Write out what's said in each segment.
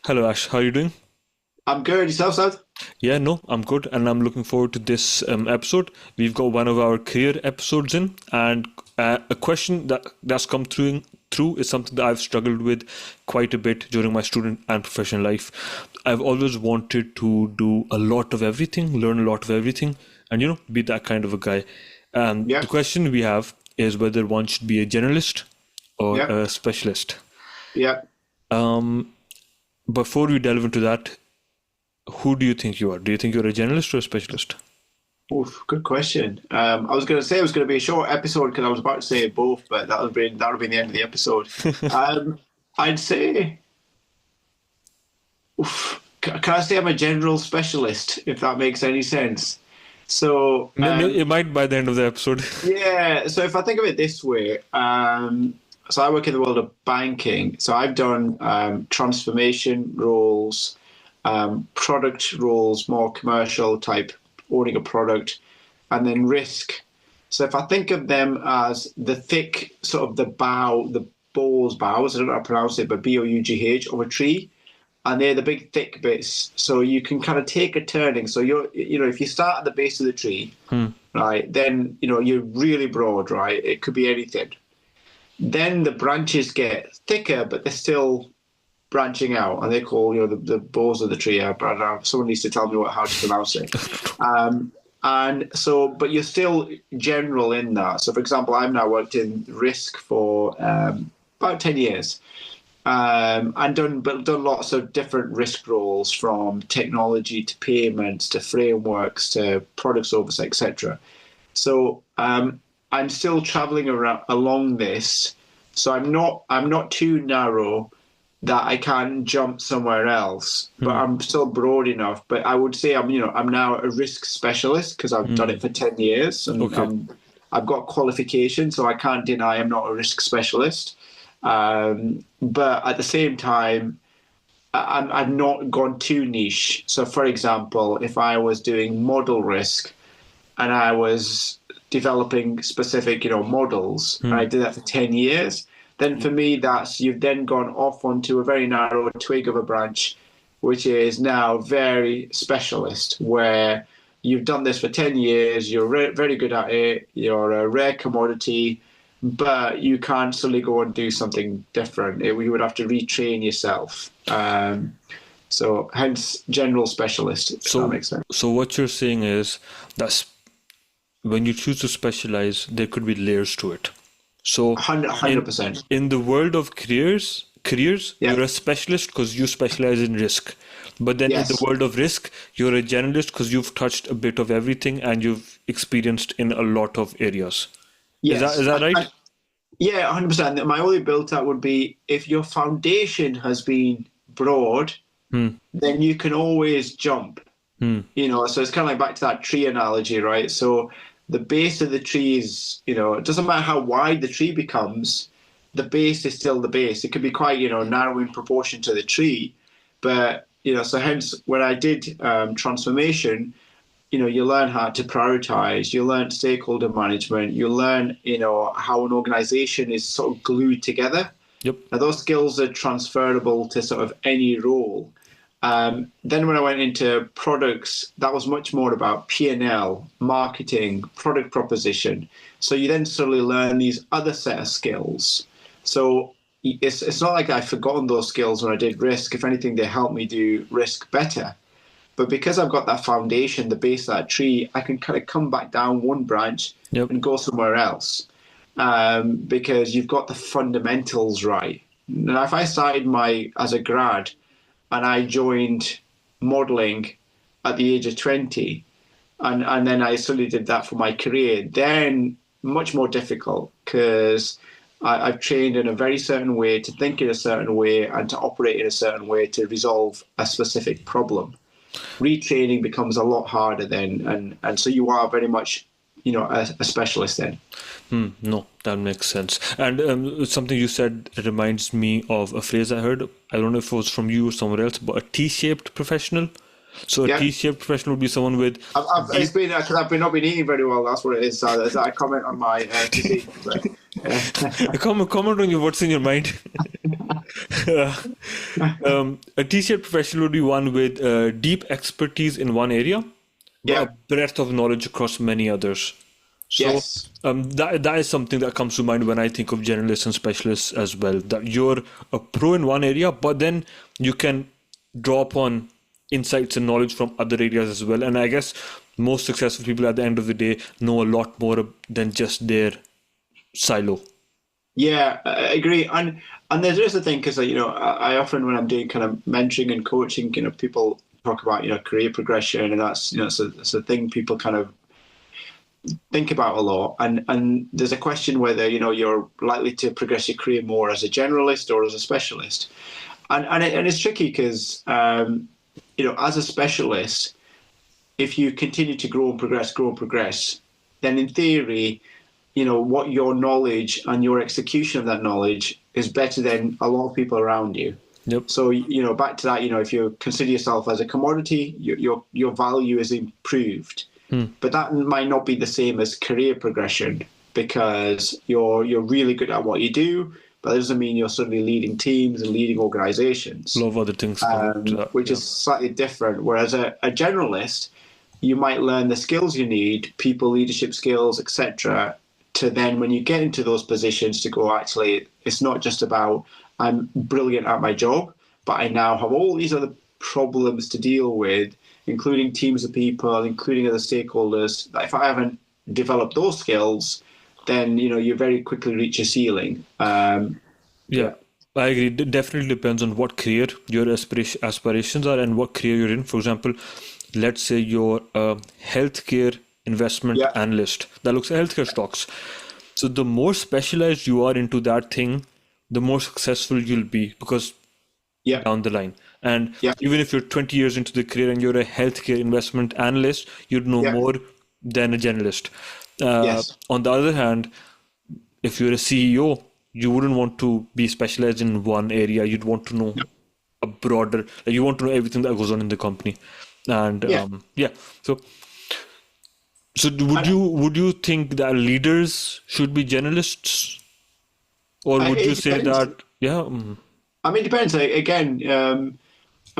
Hello Ash, how are you doing? I'm good. Yourself, Saud? Yeah, no, I'm good, and I'm looking forward to this episode. We've got one of our career episodes in, and a question that's come through is something that I've struggled with quite a bit during my student and professional life. I've always wanted to do a lot of everything, learn a lot of everything, and be that kind of a guy. And the Yep. question we have is whether one should be a generalist or Yep. a specialist. Yep. Before we delve into that, who do you think you are? Do you think you're a generalist or a specialist? Oof, good question. I was going to say it was going to be a short episode because I was about to say both, but that would be the end of the episode. I'd say, can I say I'm a general specialist if that makes any sense? So It might by the end of the episode. yeah, so if I think of it this way, so I work in the world of banking. So I've done transformation roles, product roles, more commercial type, owning a product, and then risk. So if I think of them as the thick sort of the boughs, I don't know how to pronounce it, but Boughh of a tree, and they're the big thick bits. So you can kind of take a turning. So if you start at the base of the tree, right, then you're really broad, right? It could be anything. Then the branches get thicker, but they're still branching out, and they call the boughs of the tree. But someone needs to tell me how to pronounce it. And so, but you're still general in that. So, for example, I've now worked in risk for about 10 years, and done lots of different risk roles, from technology to payments to frameworks to products oversight, etc. So I'm still traveling around along this. So I'm not too narrow that I can jump somewhere else, but I'm still broad enough. But I would say I'm now a risk specialist because I've done it for 10 years, and Okay. I've got qualifications, so I can't deny I'm not a risk specialist. But at the same time, I've not gone too niche. So, for example, if I was doing model risk and I was developing specific, models, and I did that for 10 years, then for me, that's you've then gone off onto a very narrow twig of a branch, which is now very specialist, where you've done this for 10 years, you're very good at it, you're a rare commodity, but you can't suddenly go and do something different. You would have to retrain yourself. So hence general specialist, if that So, makes sense. so what you're saying is that when you choose to specialize, there could be layers to it. So, in 100%. in the world of careers, Yeah. you're a specialist because you specialize in risk. But then in the Yes. world of risk, you're a generalist because you've touched a bit of everything and you've experienced in a lot of areas. Is that Yes. is that right? Yeah, 100%. My only built up would be if your foundation has been broad, then you can always jump. So it's kind of like back to that tree analogy, right? So the base of the tree is, it doesn't matter how wide the tree becomes, the base is still the base. It could be quite, narrow in proportion to the tree, but so hence when I did transformation, you learn how to prioritize, you learn stakeholder management, you learn, how an organization is sort of glued together. Yep. Now, those skills are transferable to sort of any role. Then when I went into products, that was much more about P&L, marketing, product proposition. So you then suddenly learn these other set of skills. So it's not like I've forgotten those skills when I did risk. If anything, they helped me do risk better. But because I've got that foundation, the base of that tree, I can kind of come back down one branch Yep. and go somewhere else, because you've got the fundamentals right. Now, if I started as a grad and I joined modeling at the age of 20, and then I suddenly did that for my career, then much more difficult because I've trained in a very certain way, to think in a certain way, and to operate in a certain way to resolve a specific problem. Retraining becomes a lot harder then, and so you are very much, a specialist then. No, that makes sense. And something you said reminds me of a phrase I heard. I don't know if it was from you or somewhere else, but a T-shaped professional. So a Yeah, T-shaped professional would be someone with it's deep. been because I've been not been eating very well. That's what it is. So that's a comment on my physique. But, Comment on you. What's in your mind? A T-shaped professional would be one with deep expertise in one area, but a Yeah. breadth of knowledge across many others. So Yes. that is something that comes to mind when I think of generalists and specialists as well. That you're a pro in one area, but then you can draw upon insights and knowledge from other areas as well. And I guess most successful people at the end of the day know a lot more than just their silo. Yeah, I agree. And there's just the thing because I often when I'm doing kind of mentoring and coaching, people talk about career progression, and that's it's a thing people kind of think about a lot. And there's a question whether you're likely to progress your career more as a generalist or as a specialist. And it's tricky because as a specialist, if you continue to grow and progress, then in theory, what your knowledge and your execution of that knowledge is better than a lot of people around you. Yep. So, back to that, if you consider yourself as a commodity, your value is improved. But that might not be the same as career progression because you're really good at what you do, but that doesn't mean you're suddenly leading teams and leading organizations, A lot of other things come into that. which Yeah. is slightly different. Whereas a generalist, you might learn the skills you need, people leadership skills, etc., to then when you get into those positions to go, actually, it's not just about I'm brilliant at my job, but I now have all these other problems to deal with, including teams of people, including other stakeholders. That if I haven't developed those skills, then you very quickly reach a ceiling. Yeah, I agree. It definitely depends on what career your aspirations are and what career you're in. For example, let's say you're a healthcare investment Yeah, analyst that looks at healthcare stocks. So the more specialized you are into that thing, the more successful you'll be because yeah, down the line. And yeah, even if you're 20 years into the career and you're a healthcare investment analyst, you'd know yeah, more than a generalist. yes, On the other hand, if you're a CEO, you wouldn't want to be specialized in one area. You'd want to know a broader, like you want to know everything that goes on in the company. And yeah. yeah, so would And you think that leaders should be generalists, or would you it say depends. that yeah, I mean, it depends. Again, I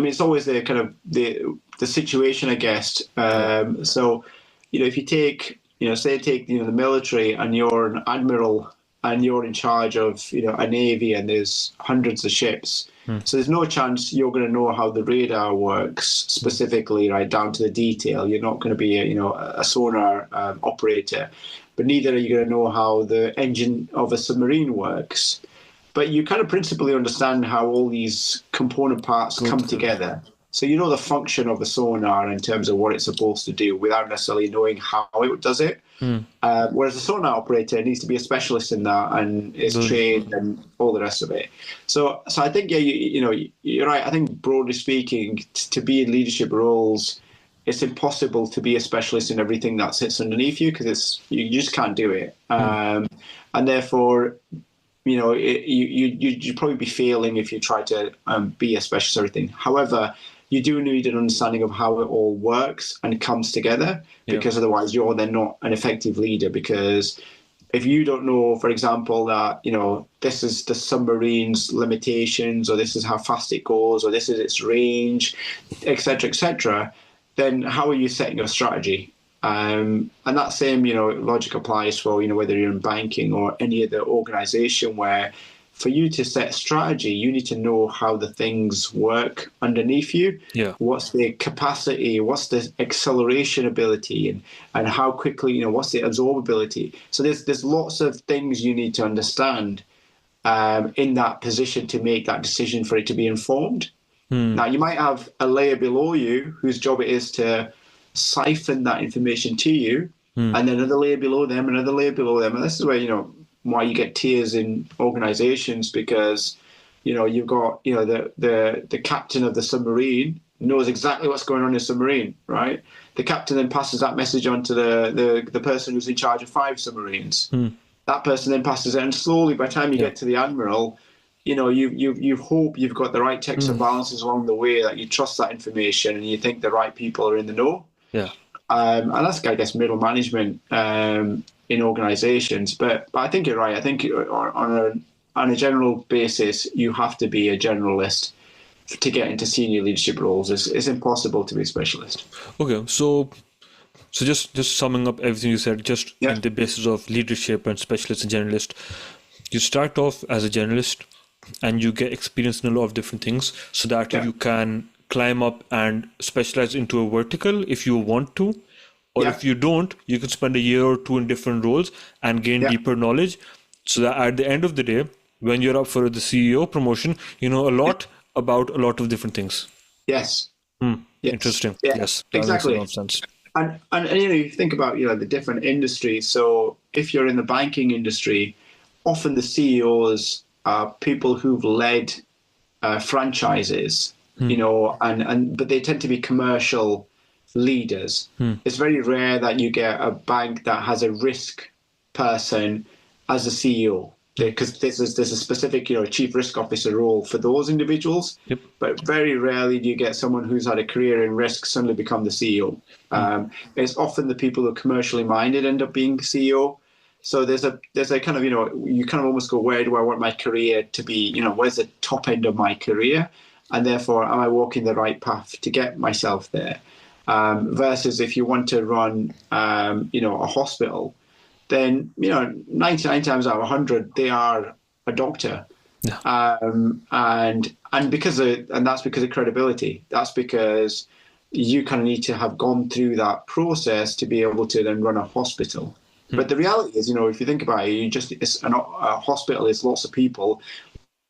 mean, it's always the kind of the situation, I guess. yeah, So, if you take, say, take the military, and you're an admiral, and you're in charge of, a navy, and there's hundreds of ships. So there's no chance you're going to know how the radar works specifically, right down to the detail. You're not going to be, a sonar operator, but neither are you going to know how the engine of a submarine works, but you kind of principally understand how all these component parts go come together. together. So you know the function of the sonar in terms of what it's supposed to do without necessarily knowing how it does it. Whereas a sonar operator needs to be a specialist in that and is Those, trained and all the rest of it. So I think you're right. I think broadly speaking, to be in leadership roles, it's impossible to be a specialist in everything that sits underneath you because you just can't do it. And therefore, you'd probably be failing if you try to be a specialist or everything. However, you do need an understanding of how it all works and comes together, yeah, because otherwise you're then not an effective leader. Because if you don't know, for example, that this is the submarine's limitations, or this is how fast it goes, or this is its range, etc., then how are you setting your strategy? And that same, logic applies for, whether you're in banking or any other organization where for you to set strategy, you need to know how the things work underneath you. yeah, What's the capacity? What's the acceleration ability? And how quickly, what's the absorbability? So there's lots of things you need to understand in that position to make that decision for it to be informed. Now, you might have a layer below you whose job it is to siphon that information to you, and then another layer below them, another layer below them. And this is where, why you get tiers in organizations, because, you've got, the captain of the submarine knows exactly what's going on in the submarine, right? The captain then passes that message on to the person who's in charge of 5 submarines. That person then passes it, and slowly, by the time you yeah, get to the admiral, you hope you've got the right checks and balances along the way, that you trust that information and you think the right people are in the know. yeah. And that's, I guess, middle management in organizations. But I think you're right. I think on on a general basis, you have to be a generalist to get into senior leadership roles. It's impossible to be a specialist. Okay, so just summing up everything you said, just Yeah. in the basis of leadership and specialist and generalist, you start off as a generalist and you get experience in a lot of different things so that Yeah. you can climb up and specialize into a vertical if you want to. Or Yeah. if you don't, you can spend a year or two in different roles and gain Yeah. deeper knowledge so that at the end of the day, when you're up for the CEO promotion, you know a lot about a lot of different things. Yes. Yes. Interesting. Yeah. Yes, that makes a Exactly. lot of sense. And you think about the different industries. So if you're in the banking industry, often the CEOs are people who've led franchises, but they tend to be commercial leaders. It's very rare that you get a bank that has a risk person as a CEO, because there's a specific chief risk officer role for those individuals. Yep. But very rarely do you get someone who's had a career in risk suddenly become the CEO. It's often the people who are commercially minded end up being CEO. So there's a kind of you kind of almost go, where do I want my career to be? Where's the top end of my career, and therefore am I walking the right path to get myself there? Versus if you want to run a hospital, then 99 times out of 100 they are a doctor. Yeah. And that's because of credibility. That's because you kind of need to have gone through that process to be able to then run a hospital. But the reality is, if you think about it, a hospital is lots of people,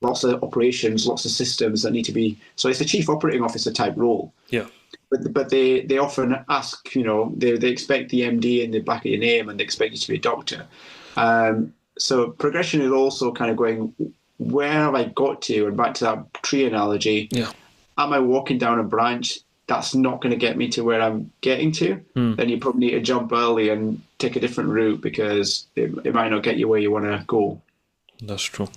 lots of operations, lots of systems that need to be. So it's a chief operating officer type role. Yeah. But they often ask, they expect the MD in the back of your name, and they expect you to be a doctor. So progression is also kind of going, where have I got to? And back to that tree analogy. Yeah. Am I walking down a branch that's not going to get me to where I'm getting to? Then you probably need to jump early and take a different route, because it might not get you where you want to go. That's true.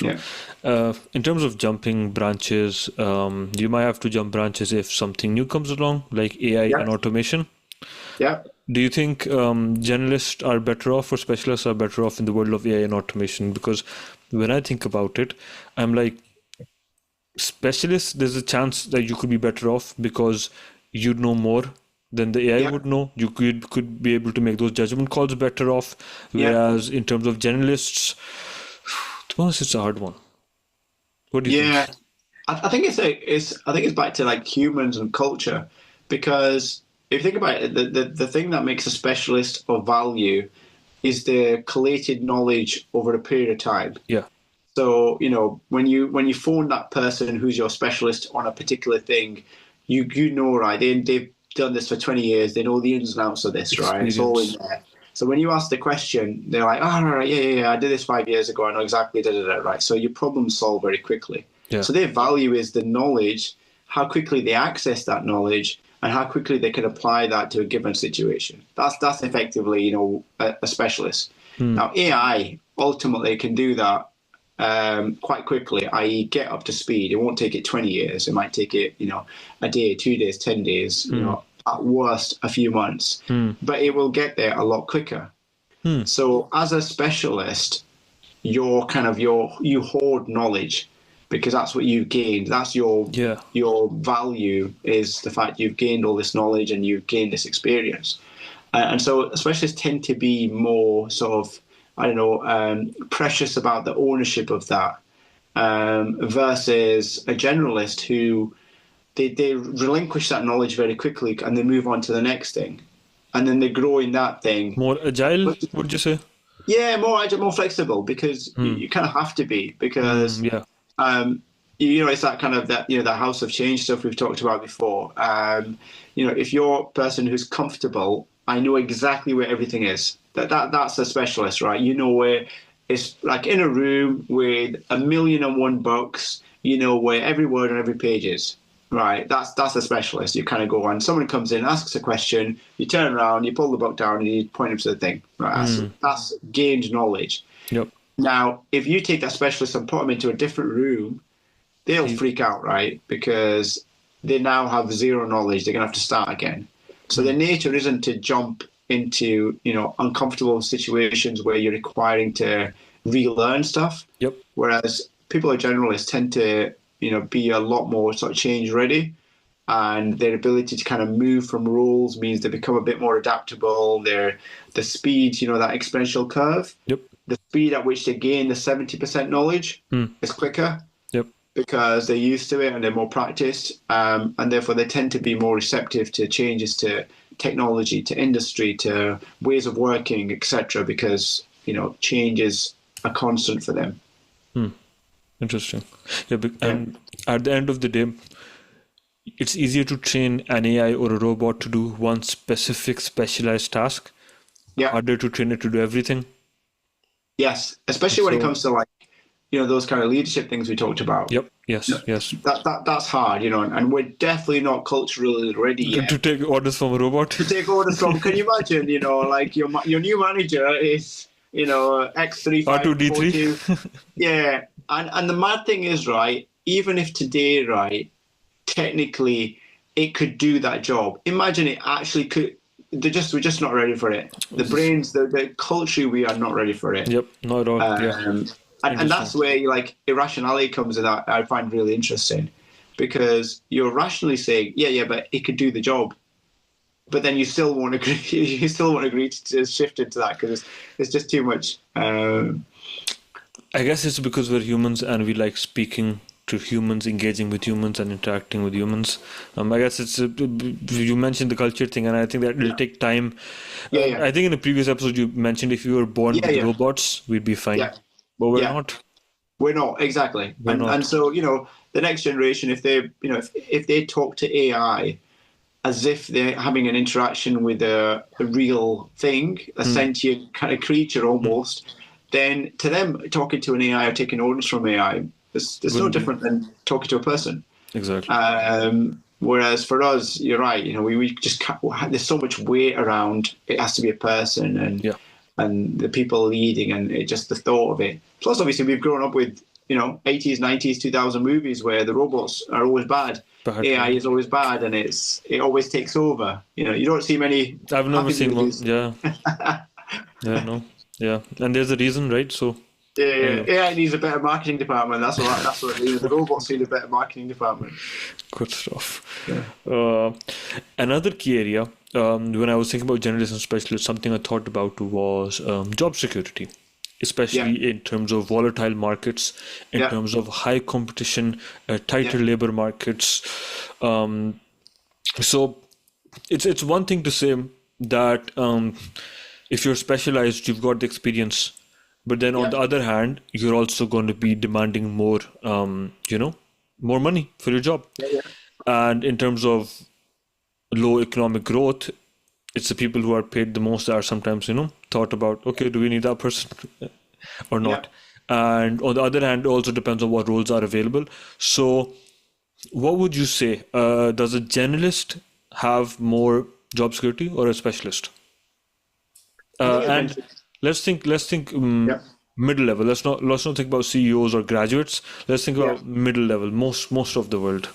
In terms of jumping branches, you might have to jump branches if something new comes along, like AI and automation. Yeah. Do you think generalists are better off or specialists are better off in the world of AI and automation? Because when I think about it, I'm like, specialists, there's a chance that you could be better off because you'd know more than the AI would know. You could be able to make those judgment calls better off. Whereas in terms of generalists, to be honest, it's a hard one. What do you think? Yeah, I think it's back to like humans and culture, because if you think about it, the thing that makes a specialist of value is the collated knowledge over a period of time. Yeah. So when you phone that person who's your specialist on a particular thing, you know, right? They've done this for 20 years. They know the ins and outs of this, right? It's all in there. So when you ask the question, they're like, "Oh, right, yeah, I did this 5 years ago. I know exactly, right?" So you problem solve very quickly. Yeah. So their value is the knowledge, how quickly they access that knowledge, and how quickly they can apply that to a given situation. That's effectively, a specialist. Now, AI ultimately can do that quite quickly, i.e. get up to speed. It won't take it 20 years. It might take it, a day, 2 days, 10 days, at worst a few months, but it will get there a lot quicker. So as a specialist, you hoard knowledge, because that's what you've gained. That's your value, is the fact you've gained all this knowledge and you've gained this experience. And so specialists tend to be more sort of, precious about the ownership of that, versus a generalist who they relinquish that knowledge very quickly and they move on to the next thing, and then they grow in that thing. More agile, would you say? Yeah, more agile, more flexible, because you kind of have to be, because it's that kind of that house of change stuff we've talked about before. If you're a person who's comfortable, I know exactly where everything is. That's a specialist, right? You know where it's like in a room with 1,000,001 books. You know where every word on every page is, right? That's a specialist. You kind of go on. Someone comes in, asks a question, you turn around, you pull the book down, and you point them to the thing. Right? That's gained knowledge. Yep. Now, if you take that specialist and put them into a different room, they'll freak out, right? Because they now have zero knowledge. They're going to have to start again. So the nature isn't to jump into, uncomfortable situations where you're requiring to relearn stuff. Yep. Whereas people who are generalists tend to, be a lot more sort of change ready, and their ability to kind of move from roles means they become a bit more adaptable. The speed, that exponential curve, Yep. the speed at which they gain the 70% knowledge is quicker Yep. because they're used to it and they're more practiced, and therefore they tend to be more receptive to changes to technology, to industry, to ways of working, etc. Because change is a constant for them. Interesting. Yeah, and at the end of the day, it's easier to train an AI or a robot to do one specific specialized task. Yeah. Harder to train it to do everything. Yes, especially when it comes to those kind of leadership things we talked about. Yep. Yes. Yes. That's hard, and we're definitely not culturally ready yet To take orders from a robot. to take orders from. Can you imagine? Like your new manager is X3542. Yeah, and the mad thing is, right? Even if today, right, technically it could do that job. Imagine it actually could. We're just not ready for it. The brains, the culture, we are not ready for it. Yep, not at all. And that's where irrationality comes in. That I find really interesting, because you're rationally saying, yeah, but it could do the job, but then you still won't agree. You still won't agree to shift into that because it's just too much. I guess it's because we're humans and we like speaking to humans, engaging with humans and interacting with humans. I guess it's you mentioned the culture thing, and I think that will take time. I think in the previous episode you mentioned if we were born with robots, we'd be fine. But we're not. We're not, exactly. And so, the next generation, if they talk to AI as if they're having an interaction with a real thing, a sentient kind of creature almost, then to them, talking to an AI or taking orders from AI, there's no different than talking to a person. Exactly. Whereas for us, you're right. We just can't, there's so much weight around. It has to be a person, and the people leading, and just the thought of it. Plus, obviously, we've grown up with 80s, 90s, 2000 movies where the robots are always bad. AI is always bad, and it always takes over. You don't see many. I've never seen one. Yeah. Yeah. And there's a reason, right? So. AI needs a better marketing department. That's what it is. The robots need a better marketing department. Good stuff. Another key area, when I was thinking about generalists and specialists, something I thought about was job security, especially in terms of volatile markets, in terms of high competition, tighter labor markets. So it's one thing to say that if you're specialized, you've got the experience. But then on the other hand, you're also going to be demanding more, more money for your job. And in terms of low economic growth, it's the people who are paid the most that are sometimes, thought about, okay, do we need that person or not? And on the other hand, it also depends on what roles are available. So what would you say? Does a generalist have more job security or a specialist? And let's think middle level. Let's not think about CEOs or graduates. Let's think about middle level, most of the world.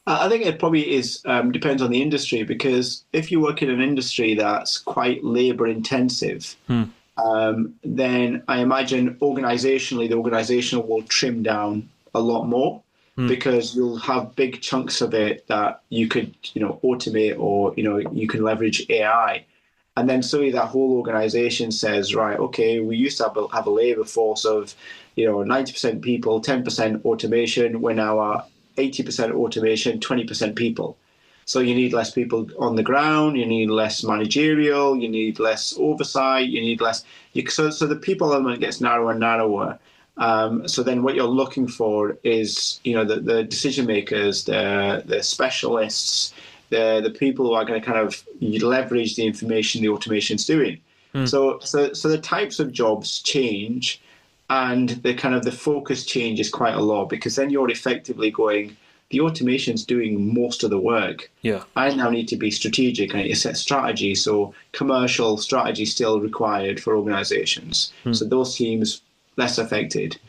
I think it probably is depends on the industry, because if you work in an industry that's quite labor intensive, then I imagine organizationally the organization will trim down a lot more, because you'll have big chunks of it that you could automate, or you can leverage AI. And then suddenly that whole organization says, right, okay, we used to have a labor force of, 90% people, 10% automation. We're now at 80% automation, 20% people. So you need less people on the ground. You need less managerial. You need less oversight. You need less. So the people element gets narrower and narrower. So then what you're looking for is, the decision makers, the specialists, the people who are going to kind of leverage the information the automation's doing. So the types of jobs change, and the kind of the focus changes quite a lot, because then you're effectively going, the automation's doing most of the work. I now need to be strategic. I need to set strategy. So commercial strategy still required for organizations. So those teams less affected.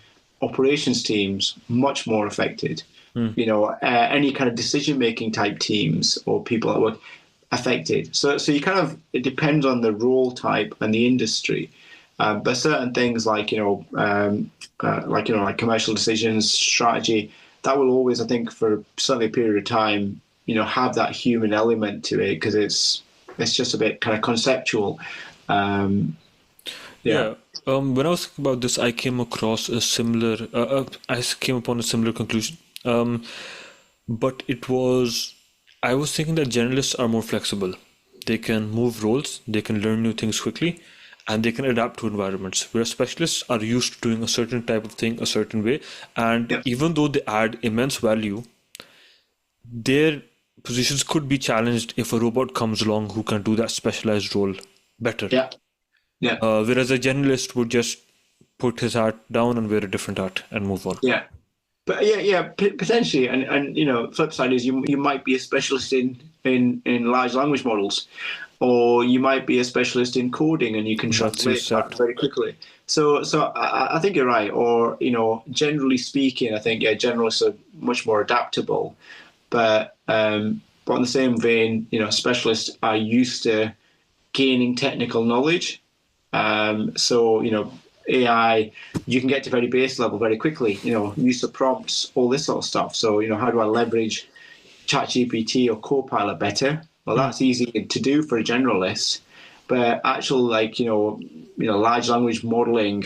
Operations teams much more affected. Any kind of decision-making type teams or people that work affected. So you kind of, it depends on the role type and the industry. But certain things like like commercial decisions, strategy, that will always, I think, for certainly a period of time, have that human element to it because it's just a bit kind of conceptual. Um, yeah, Yeah. When I was thinking about this, I came across a similar. I came upon a similar conclusion. But it was. I was thinking that generalists are more flexible. They can move roles. They can learn new things quickly, and they can adapt to environments. Whereas specialists are used to doing a certain type of thing a certain way, and yeah, even though they add immense value, their positions could be challenged if a robot comes along who can do that specialized role better. yeah, yeah, Whereas a generalist would just put his hat down and wear a different hat and move on. yeah. But yeah, potentially, and flip side is you might be a specialist in large language models, or you might be a specialist in coding, and you can That's you translate that said. very quickly. So I think you're right. Or generally speaking, I think generalists are much more adaptable. But in the same vein, specialists are used to gaining technical knowledge. So AI, you can get to very base level very quickly. Use of prompts, all this sort of stuff. So how do I leverage ChatGPT or Copilot better? Well, Hmm. that's easy to do for a generalist, but actual large language modeling,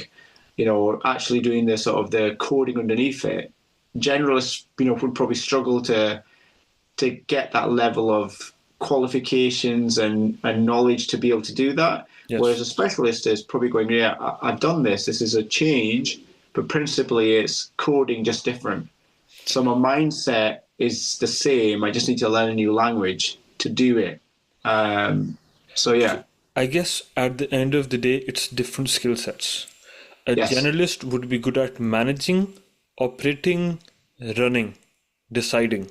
actually doing the sort of the coding underneath it, generalists would probably struggle to get that level of qualifications and knowledge to be able to do that. Whereas Yes. a specialist is probably going, yeah, I've done this. This is a change, but principally it's coding just different. So my mindset is the same. I just need to learn a new language to do it. So So yeah, I guess at the end of the day, it's different skill sets. A yes, generalist would be good at managing, operating, running, deciding.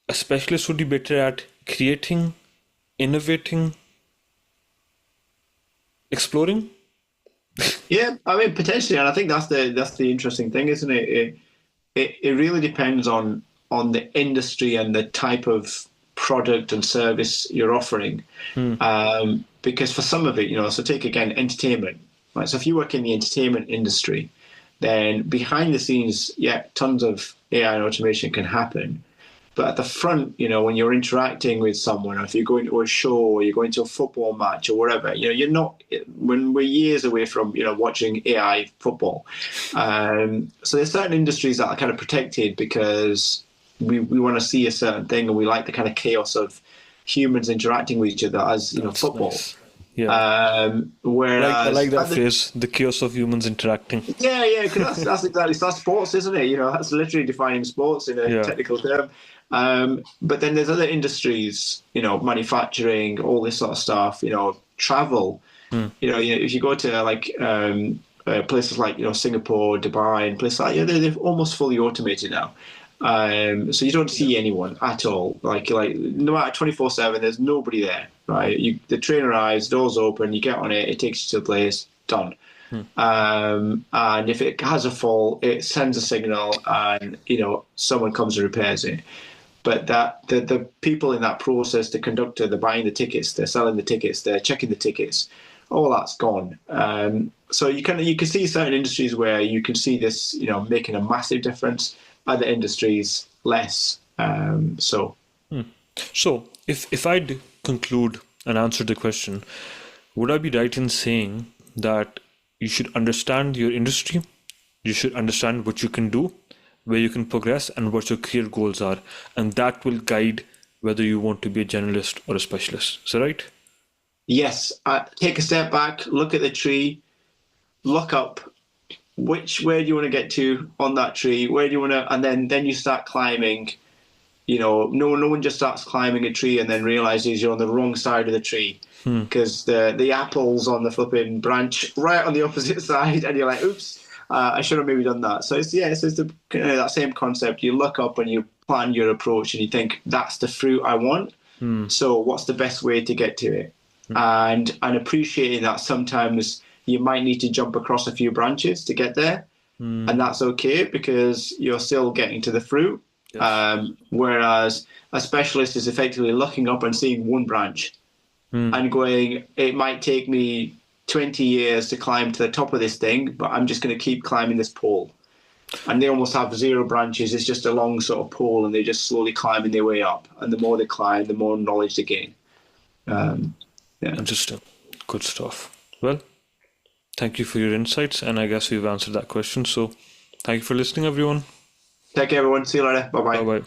A specialist would be better at creating, innovating, exploring. yeah. I mean, potentially, and I think that's the interesting thing, isn't it? It really depends on the industry and the type of product and service you're offering. Hmm. Because for some of it, so take again entertainment. Right. So if you work in the entertainment industry, then behind the scenes, yeah, tons of AI and automation can happen. But at the front, when you're interacting with someone, or if you're going to a show or you're going to a football match or whatever, you're not, when we're years away from, watching AI football. So there's certain industries that are kind of protected because we want to see a certain thing and we like the kind of chaos of humans interacting with each other as, That's football. nice. Yeah. I like Whereas, that phrase, the chaos of humans interacting. yeah, because that's exactly that's sports, isn't it? That's literally defining sports in a Yeah. technical term. But then there's other industries, manufacturing, all this sort of stuff. Travel. Hmm. If you go to places like Singapore, Dubai, and places like they're almost fully automated now. So you don't Yeah. see anyone at all. Like no matter 24/7, there's nobody there, right? The train arrives, doors open, you get on it, it takes you to the place, done. Hmm. And if it has a fault, it sends a signal, and someone comes and repairs it. But that the people in that process, the conductor, they're buying the tickets, they're selling the tickets, they're checking the tickets, all that's gone. So you can see certain industries where you can see this, making a massive difference. Other industries less. So, if I'd conclude and answer the question, would I be right in saying that you should understand your industry, you should understand what you can do, where you can progress, and what your career goals are, and that will guide whether you want to be a generalist or a specialist. Is that right? Yes, take a step back, look at the tree, look up. Where do you want to get to on that tree? Where do you want to, and then you start climbing. No one just starts climbing a tree and then realizes you're on the wrong side of the tree Hmm. because the apple's on the flipping branch right on the opposite side, and you're like, oops, I should have maybe done that. So it's that same concept. You look up and you plan your approach, and you think that's the fruit I want. Hmm. So what's the best way to get to it? And appreciating that sometimes you might need to jump across a few branches to get there, Hmm. and that's okay because you're still getting to the fruit. Yes. Whereas a specialist is effectively looking up and seeing one branch Hmm. and going, it might take me 20 years to climb to the top of this thing, but I'm just going to keep climbing this pole. And they almost have zero branches. It's just a long sort of pole, and they're just slowly climbing their way up. And the more they climb, the more knowledge they gain. Yeah. Interesting. Good stuff. Well, thank you for your insights, and I guess we've answered that question. So thank you for listening, everyone. Take care, everyone. See you later. Bye-bye. Bye-bye.